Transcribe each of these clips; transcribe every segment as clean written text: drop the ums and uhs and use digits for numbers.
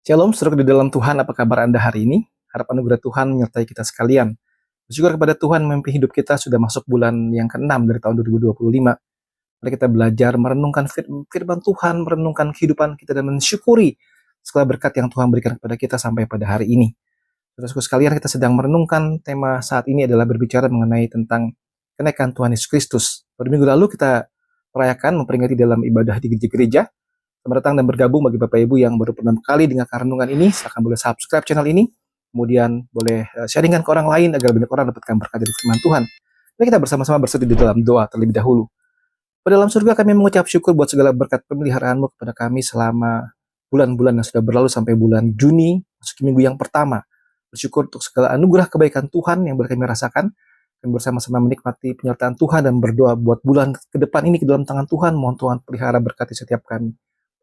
Shalom, saudara di dalam Tuhan, apa kabar Anda hari ini? Harap anugerah Tuhan menyertai kita sekalian. Bersyukur kepada Tuhan, mimpi hidup kita sudah masuk bulan yang ke-6 dari tahun 2025. Mari kita belajar merenungkan firman Tuhan, merenungkan kehidupan kita, dan mensyukuri segala berkat yang Tuhan berikan kepada kita sampai pada hari ini. Saudara sekalian, kita sedang merenungkan tema saat ini adalah berbicara mengenai tentang kenaikan Tuhan Yesus Kristus. Pada minggu lalu kita merayakan, memperingati dalam ibadah di gereja. Selamat datang dan bergabung bagi Bapak Ibu yang baru pertama kali dengarkan renungan ini. Silakan boleh subscribe channel ini, kemudian boleh sharingkan ke orang lain agar banyak orang dapatkan berkat dari firman Tuhan. Mari kita bersama-sama bersatu di dalam doa terlebih dahulu. Pada dalam surga kami mengucap syukur buat segala berkat pemeliharaan-Mu kepada kami selama bulan-bulan yang sudah berlalu sampai bulan Juni, masuk minggu yang pertama. Bersyukur untuk segala anugerah kebaikan Tuhan yang boleh kami rasakan. Kami bersama-sama menikmati penyertaan Tuhan dan berdoa buat bulan ke depan ini ke dalam tangan Tuhan. Mohon Tuhan pelihara berkati setiap kami.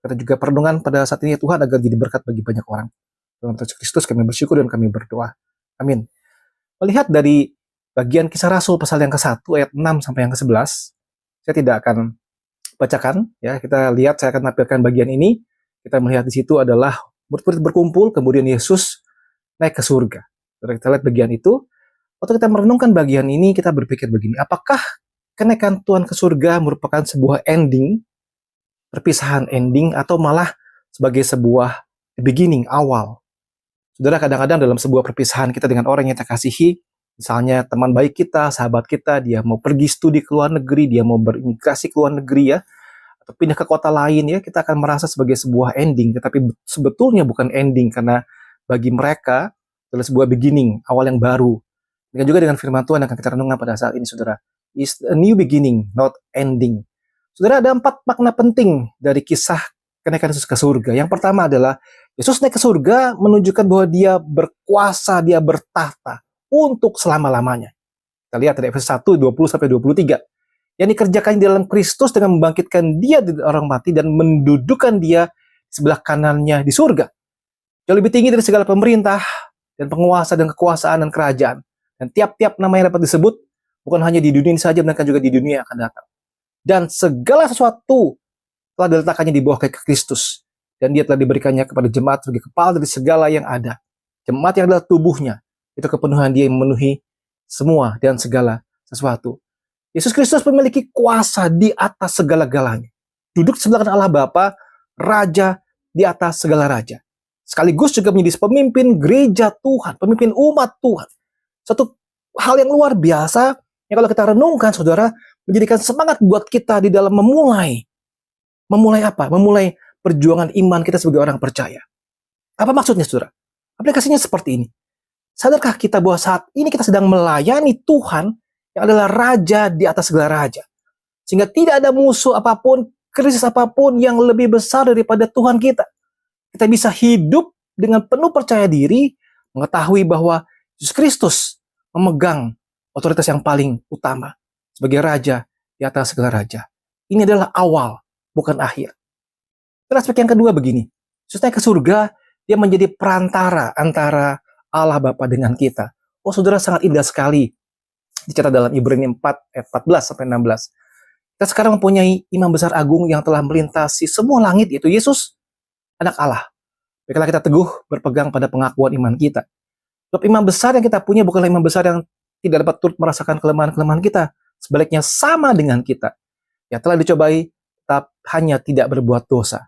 Kita juga perenungan pada saat ini ya Tuhan agar jadi berkat bagi banyak orang. Dalam Yesus Kristus kami bersyukur dan kami berdoa. Amin. Melihat dari bagian Kisah Rasul pasal yang ke-1 ayat 6 sampai yang ke-11, saya tidak akan bacakan ya. Kita lihat, saya akan tampilkan bagian ini. Kita melihat di situ adalah murid-murid berkumpul, kemudian Yesus naik ke surga. Kita lihat bagian itu. Waktu kita merenungkan bagian ini, kita berpikir begini, apakah kenaikan Tuhan ke surga merupakan sebuah ending, perpisahan ending, atau malah sebagai sebuah beginning, awal. Saudara, kadang-kadang dalam sebuah perpisahan kita dengan orang yang kita kasihi, misalnya teman baik kita, sahabat kita, dia mau pergi studi ke luar negeri, dia mau berimigrasi ke luar negeri ya, atau pindah ke kota lain ya, kita akan merasa sebagai sebuah ending, tetapi sebetulnya bukan ending, karena bagi mereka adalah sebuah beginning, awal yang baru. Dan juga dengan firman Tuhan yang akan kita renungkan pada saat ini, saudara, is a new beginning, not ending. Saudara, ada 4 makna penting dari kisah kenaikan Yesus ke surga. Yang pertama adalah Yesus naik ke surga menunjukkan bahwa dia berkuasa, dia bertahta untuk selama-lamanya. Kita lihat dari Efesus 1, 20-23. Yang dikerjakan di dalam Kristus dengan membangkitkan dia dari orang mati dan mendudukan dia di sebelah kanannya di surga. Jauh lebih tinggi dari segala pemerintah dan penguasa dan kekuasaan dan kerajaan. Dan tiap-tiap nama yang dapat disebut, bukan hanya di dunia ini saja, melainkan juga di dunia yang akan datang. Dan segala sesuatu telah diletakkannya di bawah kaki Kristus. Dan dia telah diberikannya kepada jemaat sebagai kepala dari segala yang ada. Jemaat yang adalah tubuhnya. Itu kepenuhan dia yang memenuhi semua dan segala sesuatu. Yesus Kristus memiliki kuasa di atas segala-galanya. Duduk sebelah kanan Allah Bapa, Raja di atas segala raja. Sekaligus juga menjadi pemimpin gereja Tuhan, pemimpin umat Tuhan. Satu hal yang luar biasa, yang kalau kita renungkan, saudara, menjadikan semangat buat kita di dalam memulai apa? Memulai perjuangan iman kita sebagai orang percaya. Apa maksudnya, saudara? Aplikasinya seperti ini. Sadarkah kita bahwa saat ini kita sedang melayani Tuhan yang adalah Raja di atas segala raja? Sehingga tidak ada musuh apapun, krisis apapun yang lebih besar daripada Tuhan kita. Kita bisa hidup dengan penuh percaya diri, mengetahui bahwa Yesus Kristus memegang otoritas yang paling utama sebagai Raja di atas segala raja. Ini adalah awal, bukan akhir. Dan aspek yang kedua begini, Yesus naik ke surga, dia menjadi perantara antara Allah Bapa dengan kita. Oh saudara, sangat indah sekali dicatat dalam Ibrani 4 ayat 14-16. Kita sekarang mempunyai imam besar agung yang telah melintasi semua langit, yaitu Yesus, anak Allah. Baiklah kita teguh berpegang pada pengakuan iman kita. Sebab imam besar yang kita punya bukanlah imam besar yang tidak dapat turut merasakan kelemahan-kelemahan kita. Sebaliknya sama dengan kita. Yang telah dicobai, tetap hanya tidak berbuat dosa.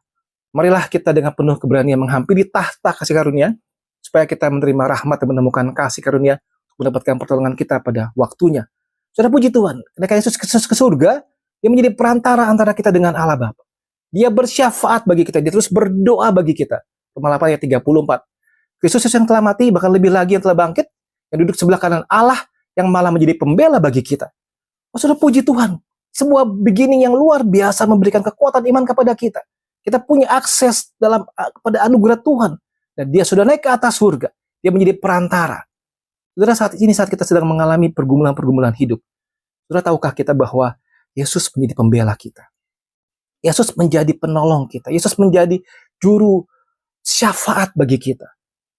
Marilah kita dengan penuh keberanian menghampiri tahta kasih karunia, supaya kita menerima rahmat dan menemukan kasih karunia untuk mendapatkan pertolongan kita pada waktunya. Saudara, puji Tuhan, ketika Yesus ke surga, dia menjadi perantara antara kita dengan Allah Bapa. Dia bersyafaat bagi kita, dia terus berdoa bagi kita. Roma 8 ayat 34. Kristus yang telah mati, bahkan lebih lagi yang telah bangkit, yang duduk sebelah kanan Allah, yang malah menjadi pembela bagi kita. Oh, saudara, puji Tuhan. Sebuah beginning yang luar biasa memberikan kekuatan iman kepada kita. Kita punya akses kepada anugerah Tuhan. Dan dia sudah naik ke atas surga. Dia menjadi perantara. Saudara, saat ini saat kita sedang mengalami pergumulan-pergumulan hidup, saudara, tahukah kita bahwa Yesus menjadi pembela kita? Yesus menjadi penolong kita. Yesus menjadi juru syafaat bagi kita.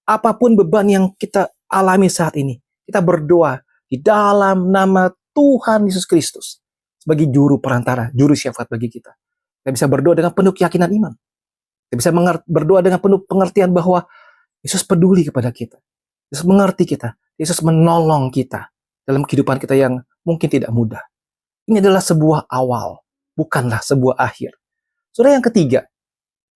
Apapun beban yang kita alami saat ini, kita berdoa di dalam nama Tuhan Yesus Kristus sebagai juru perantara, juru syafaat bagi kita. Kita bisa berdoa dengan penuh keyakinan iman. Kita bisa berdoa dengan penuh pengertian bahwa Yesus peduli kepada kita. Yesus mengerti kita. Yesus menolong kita dalam kehidupan kita yang mungkin tidak mudah. Ini adalah sebuah awal, bukanlah sebuah akhir. Saudara, yang ketiga,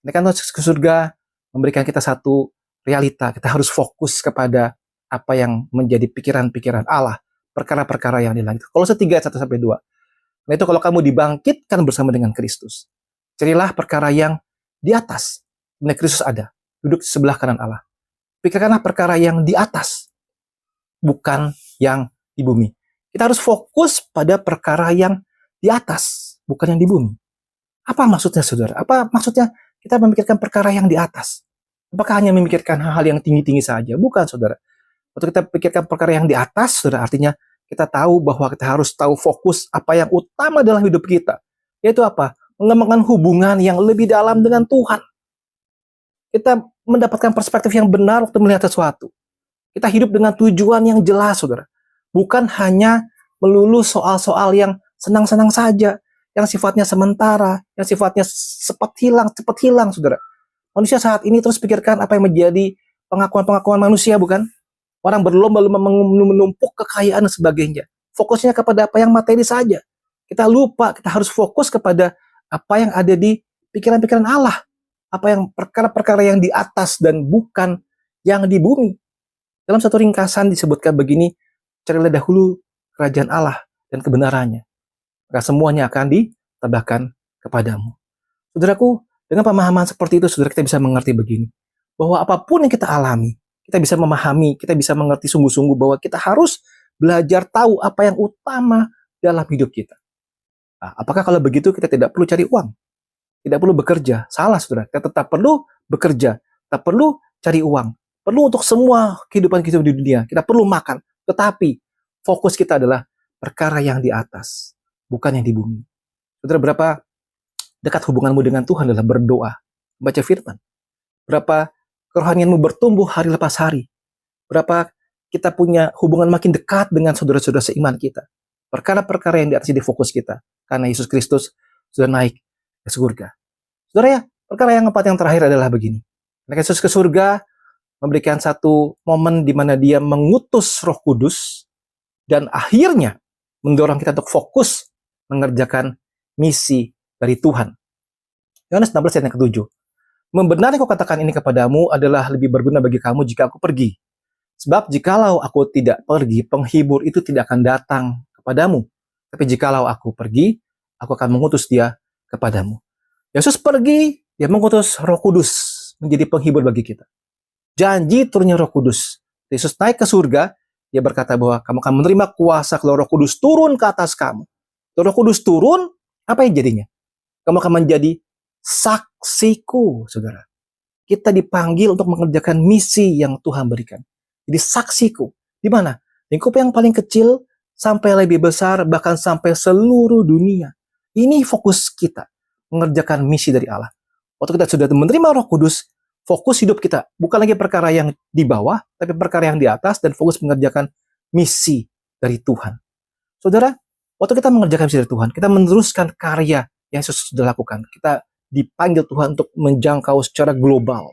naikkan ke surga memberikan kita satu realita. Kita harus fokus kepada apa yang menjadi pikiran-pikiran Allah, perkara-perkara yang di langit. Kolose 3 ayat 1-2. Nah itu kalau kamu dibangkitkan bersama dengan Kristus, carilah perkara yang di atas. Nah, Kristus ada, duduk di sebelah kanan Allah. Pikirkanlah perkara yang di atas, bukan yang di bumi. Kita harus fokus pada perkara yang di atas, bukan yang di bumi. Apa maksudnya, saudara? Apa maksudnya kita memikirkan perkara yang di atas? Apakah hanya memikirkan hal-hal yang tinggi-tinggi saja? Bukan, saudara. Waktu kita pikirkan perkara yang di atas, saudara, artinya kita tahu bahwa kita harus tahu fokus apa yang utama dalam hidup kita. Yaitu apa? Mengembangkan hubungan yang lebih dalam dengan Tuhan. Kita mendapatkan perspektif yang benar waktu melihat sesuatu. Kita hidup dengan tujuan yang jelas, saudara. Bukan hanya melulu soal-soal yang senang-senang saja, yang sifatnya sementara, yang sifatnya cepat hilang, saudara. Manusia saat ini terus pikirkan apa yang menjadi pengakuan-pengakuan manusia, bukan? Orang berlomba-lomba menumpuk kekayaan dan sebagainya. Fokusnya kepada apa yang materi saja. Kita lupa, kita harus fokus kepada apa yang ada di pikiran-pikiran Allah. Apa yang perkara-perkara yang di atas dan bukan yang di bumi. Dalam satu ringkasan disebutkan begini, carilah dahulu kerajaan Allah dan kebenarannya, maka semuanya akan ditambahkan kepadamu. Saudaraku, dengan pemahaman seperti itu, saudara, kita bisa mengerti begini, bahwa apapun yang kita alami, kita bisa memahami, kita bisa mengerti sungguh-sungguh bahwa kita harus belajar tahu apa yang utama dalam hidup kita. Nah, apakah kalau begitu kita tidak perlu cari uang? Tidak perlu bekerja? Salah, saudara. Kita tetap perlu bekerja, tetap perlu cari uang. Perlu untuk semua kehidupan kita di dunia. Kita perlu makan. Tetapi fokus kita adalah perkara yang di atas, bukan yang di bumi. Saudara, berapa dekat hubunganmu dengan Tuhan adalah berdoa, baca firman. Berapa kerohanianmu bertumbuh hari lepas hari. Berapa kita punya hubungan makin dekat dengan saudara-saudara seiman kita. Perkara-perkara yang di atas jadi fokus kita. Karena Yesus Kristus sudah naik ke surga. Saudara ya, perkara yang keempat yang terakhir adalah begini. Naik Yesus ke surga, memberikan satu momen di mana dia mengutus Roh Kudus dan akhirnya mendorong kita untuk fokus mengerjakan misi dari Tuhan. Yohanes 16 ayat yang ke-7. Membenarnya aku katakan ini kepadamu adalah lebih berguna bagi kamu jika aku pergi. Sebab jikalau aku tidak pergi, penghibur itu tidak akan datang kepadamu. Tapi jikalau aku pergi, aku akan mengutus dia kepadamu. Yesus pergi, dia mengutus Roh Kudus menjadi penghibur bagi kita. Janji turunnya Roh Kudus. Yesus naik ke surga, dia berkata bahwa kamu akan menerima kuasa kalau Roh Kudus turun ke atas kamu. Kalau Roh Kudus turun, apa yang jadinya? Kamu akan menjadi saksiku, saudara. Kita dipanggil untuk mengerjakan misi yang Tuhan berikan. Jadi saksiku. Di mana? Lingkup yang paling kecil sampai lebih besar, bahkan sampai seluruh dunia. Ini fokus kita, mengerjakan misi dari Allah. Waktu kita sudah menerima Roh Kudus, fokus hidup kita bukan lagi perkara yang di bawah, tapi perkara yang di atas dan fokus mengerjakan misi dari Tuhan. Saudara, waktu kita mengerjakan misi dari Tuhan, kita meneruskan karya yang Yesus sudah lakukan. Kita dipanggil Tuhan untuk menjangkau secara global.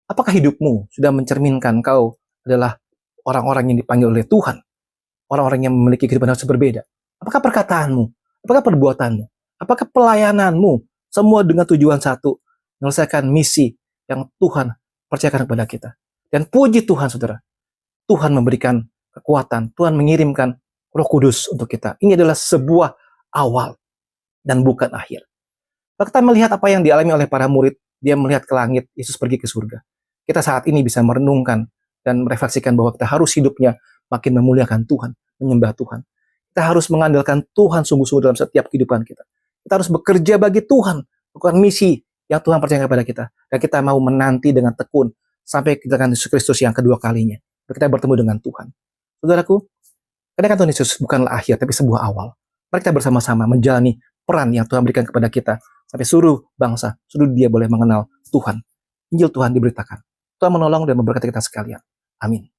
Apakah hidupmu sudah mencerminkan kau adalah orang-orang yang dipanggil oleh Tuhan? Orang-orang yang memiliki kehidupan yang berbeda. Apakah perkataanmu? Apakah perbuatanmu? Apakah pelayananmu? Semua dengan tujuan satu, menyelesaikan misi yang Tuhan percayakan kepada kita. Dan puji Tuhan, saudara. Tuhan memberikan kekuatan. Tuhan mengirimkan Roh Kudus untuk kita. Ini adalah sebuah awal dan bukan akhir. Kalau kita melihat apa yang dialami oleh para murid, dia melihat ke langit, Yesus pergi ke surga. Kita saat ini bisa merenungkan dan merefleksikan bahwa kita harus hidupnya makin memuliakan Tuhan, menyembah Tuhan. Kita harus mengandalkan Tuhan sungguh-sungguh dalam setiap kehidupan kita. Kita harus bekerja bagi Tuhan, bukan misi yang Tuhan percayakan kepada kita. Dan kita mau menanti dengan tekun sampai kita dengan Yesus Kristus yang kedua kalinya. Kita bertemu dengan Tuhan. Saudaraku, kedatangan Tuhan Yesus bukanlah akhir, tapi sebuah awal. Mari kita bersama-sama menjalani peran yang Tuhan berikan kepada kita. Sampai seluruh bangsa, seluruh dia boleh mengenal Tuhan. Injil Tuhan diberitakan. Tuhan menolong dan memberkati kita sekalian. Amin.